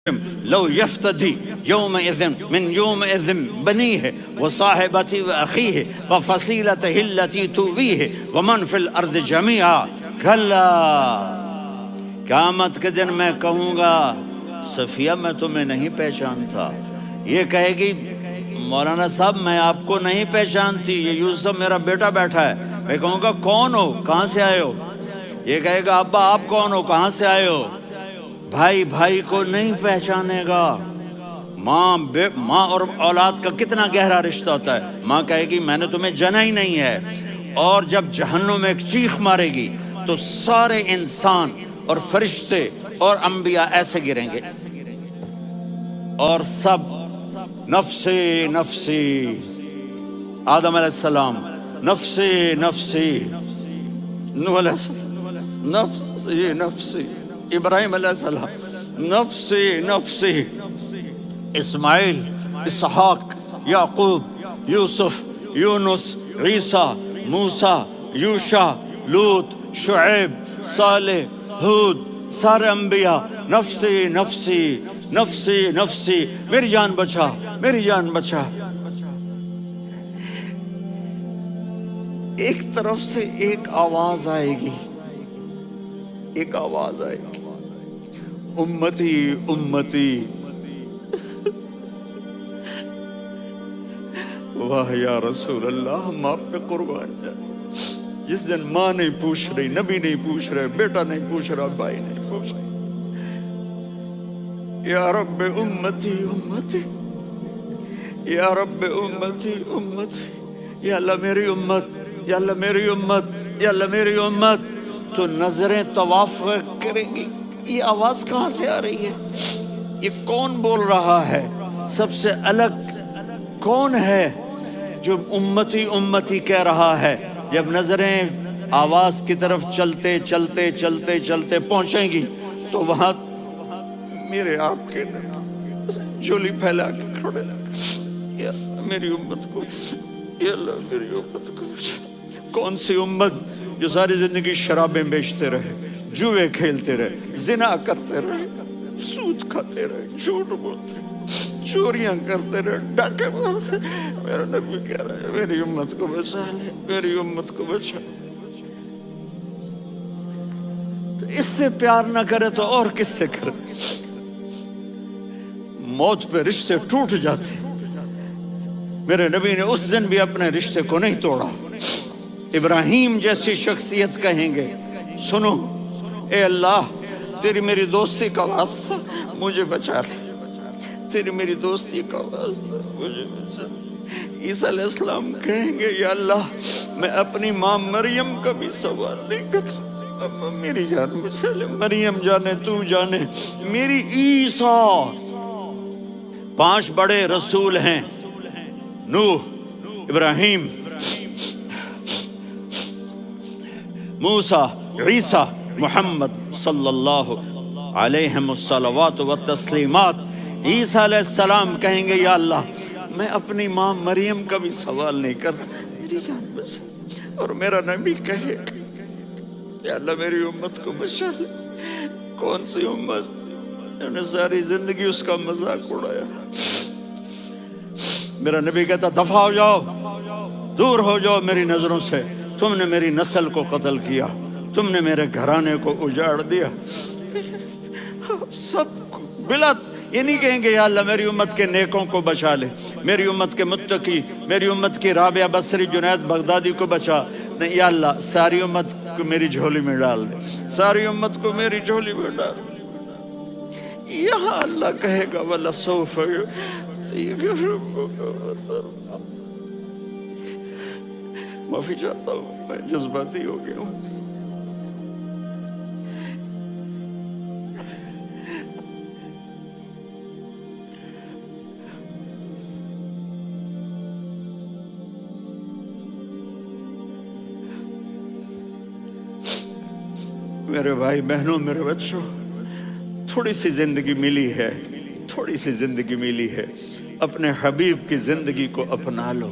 لو يفتدي يومئذ من يومئذ بنيه وصاحبته وأخيه وفصيلته التي تؤويه ومن في الأرض جميعا کلا قیامت کے دن میں کہوں گا صفیہ میں تمہیں نہیں پہچانتا. یہ کہے گی مولانا صاحب میں آپ کو نہیں پہچانتی, یہ یوسف میرا بیٹا بیٹھا ہے. میں کہوں گا کون ہو, کہاں سے آئے ہو؟ یہ کہے گا ابا آپ کون ہو, کہاں سے آئے ہو؟ بھائی بھائی کو نہیں پہچانے گا. ماں اور اولاد کا کتنا گہرا رشتہ ہوتا ہے. ماں کہے گی میں نے تمہیں جنا ہی نہیں ہے. اور جب جہنم میں ایک چیخ مارے گی تو سارے انسان اور فرشتے اور انبیاء ایسے گریں گے اور سب نفسی نفسی. آدم علیہ السلام نفسی نفسی, نوح علیہ السلام نفسی نفسی, ابراہیم علیہ السلام نفسی نفسی, اسماعیل, اسحاق, یعقوب, یوسف, یونس, عیسیٰ, موسیٰ, یوشع, لوط, شعیب, صالح, ہود, سارے انبیاء نفسی نفسی نفسی نفسی, میری جان بچا میری جان بچا. ایک طرف سے ایک آواز آئے گی, ایک آواز آئے گی, امتی امتی. واہ یا رسول اللہ, ہم آپ پہ قربان جائیں. جس دن ماں نہیں پوچھ رہی, نبی نہیں پوچھ رہے, بیٹا نہیں پوچھ رہا, بھائی نہیں پوچھ رہا, یا رب امتی امتی, یا رب امتی امتی, یا اللہ میری امت, یا اللہ میری امت, یا اللہ میری امت. تو نظریں طواف کریں گی, یہ آواز کہاں سے آ رہی ہے, یہ کون بول رہا ہے, سب سے الگ کون ہے جو امتی امتی کہہ رہا ہے. جب نظریں آواز کی طرف چلتے چلتے چلتے چلتے پہنچیں گی تو وہاں میرے آپ کے جھولی پھیلا کے کھڑے, یا میری امت کو, یا اللہ میری امت کو. کون سی امت جو ساری زندگی شرابیں بیچتے رہے, جوئے کھیلتے رہے, زنا کرتے رہے, سود کھاتے رہے, جھوٹ بولتے رہے, چوریاں کرتے رہے, ڈاکے مارتے. میرا نبی کہہ رہا ہے میری امت کو بچا لے, میری امت کو بچا. تو اس سے پیار نہ کرے تو اور کس سے کرے. موت پہ رشتے ٹوٹ جاتے. میرے نبی نے اس دن بھی اپنے رشتے کو نہیں توڑا. ابراہیم جیسی شخصیت کہیں گے سنو اے اللہ تیری میری دوستی کا واسطہ مجھے بچا لے, تیری میری دوستی کا واسطہ مجھے بچا لے. عیسیٰ علیہ السلام کہیں گے یا اللہ میں اپنی ماں مریم کا بھی سوال نہیں کرتا, میری جان بچا لے. مریم جانے تو جانے, میری عیسیٰ. 5 بڑے رسول ہیں, نوح, ابراہیم, موسیٰ, عیسیٰ, محمد صلی اللہ علیہ الصلوات والتسلیمات. عیسیٰ علیہ السلام کہیں گے یا اللہ میں اپنی ماں مریم کا بھی سوال نہیں کرتا, میری جان بچا. اور میرا نبی کہے یا اللہ میری امت کو بچا لے. کون سی امت نے ساری زندگی اس کا مذاق اڑایا. میرا نبی کہتا دفع ہو جاؤ, دور ہو جاؤ میری نظروں سے, تم نے میری نسل کو قتل کیا, تم نے میرے گھرانے کو اجاڑ دیا. سب بلا یہ نہیں کہیں گے یا اللہ میری امت کے نیکوں کو بچا لے, میری امت کے متقی, میری امت کی رابعہ بصری, جنید بغدادی کو بچا. نہیں یا اللہ ساری امت کو میری جھولی میں ڈال دے, ساری امت کو میری جھولی میں ڈال دے. یہاں اللہ کہے گا وَلَسَوْفَ يُعْطِيكَ رَبُّكَ فَتَرْضَىٰ. معافی چاہتا ہوں, میں جذباتی ہو گیا ہوں. میرے بھائی بہنوں, میرے بچوں, تھوڑی سی زندگی ملی ہے, تھوڑی سی زندگی ملی ہے, اپنے حبیب کی زندگی کو اپنا لو.